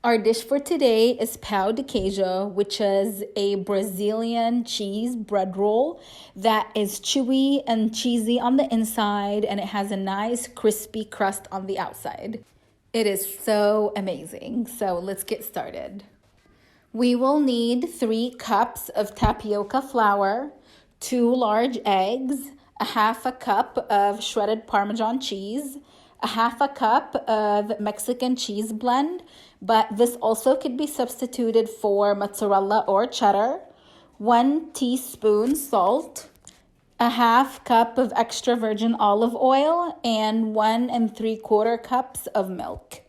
Our dish for today is pão de queijo, which is a Brazilian cheese bread roll that is chewy and cheesy on the inside, and it has a nice crispy crust on the outside. It is so amazing. So let's get started. We will need 3 cups of tapioca flour, 2 large eggs, a half a cup of shredded Parmesan cheese, a half a cup of Mexican cheese blend, but this also could be substituted for mozzarella or cheddar, 1 teaspoon salt, a half cup of extra virgin olive oil, and 1 3/4 cups of milk.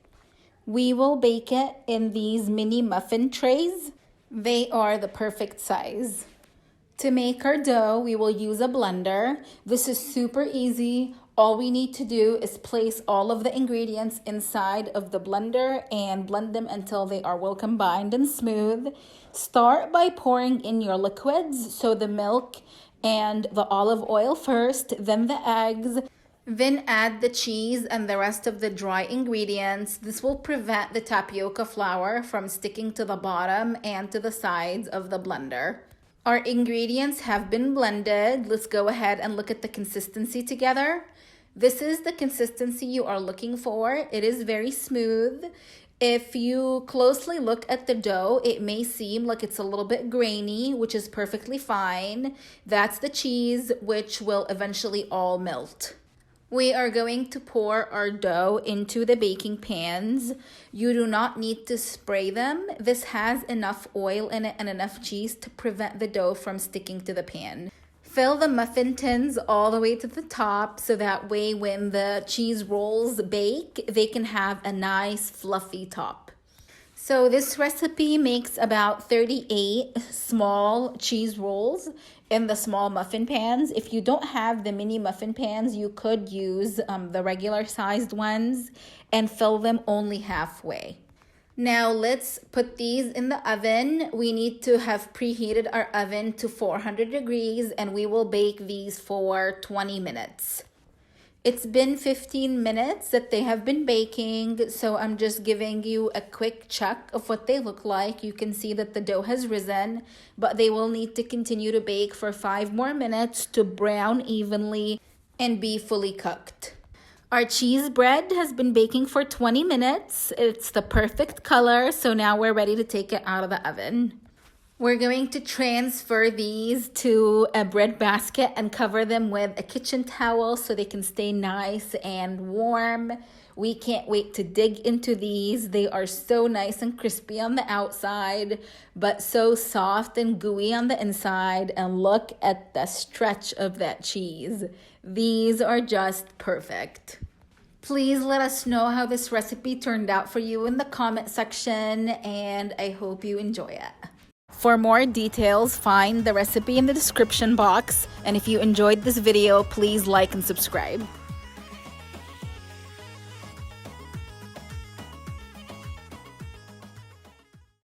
We will bake it in these mini muffin trays. They are the perfect size. To make our dough, we will use a blender. This is super easy. All we need to do is place all of the ingredients inside of the blender and blend them until they are well combined and smooth. Start by pouring in your liquids, so the milk and the olive oil first, then the eggs, then add the cheese and the rest of the dry ingredients. This will prevent the tapioca flour from sticking to the bottom and to the sides of the blender. Our ingredients have been blended. Let's go ahead and look at the consistency together. This is the consistency you are looking for. It is very smooth. If you closely look at the dough, it may seem like it's a little bit grainy, which is perfectly fine. That's the cheese, which will eventually all melt. We are going to pour our dough into the baking pans. You do not need to spray them. This has enough oil in it and enough cheese to prevent the dough from sticking to the pan. Fill the muffin tins all the way to the top, so that way when the cheese rolls bake, they can have a nice fluffy top. So this recipe makes about 38 small cheese rolls in the small muffin pans. If you don't have the mini muffin pans, you could use the regular sized ones and fill them only halfway. Now let's put these in the oven. We need to have preheated our oven to 400 degrees and we will bake these for 20 minutes. It's been 15 minutes that they have been baking, so I'm just giving you a quick check of what they look like. You can see that the dough has risen, but they will need to continue to bake for 5 more minutes to brown evenly and be fully cooked. Our cheese bread has been baking for 20 minutes. It's the perfect color, so now we're ready to take it out of the oven. We're going to transfer these to a bread basket and cover them with a kitchen towel so they can stay nice and warm. We can't wait to dig into these. They are so nice and crispy on the outside, but so soft and gooey on the inside. And look at the stretch of that cheese. These are just perfect. Please let us know how this recipe turned out for you in the comment section, and I hope you enjoy it. For more details, find the recipe in the description box. And if you enjoyed this video, please like and subscribe.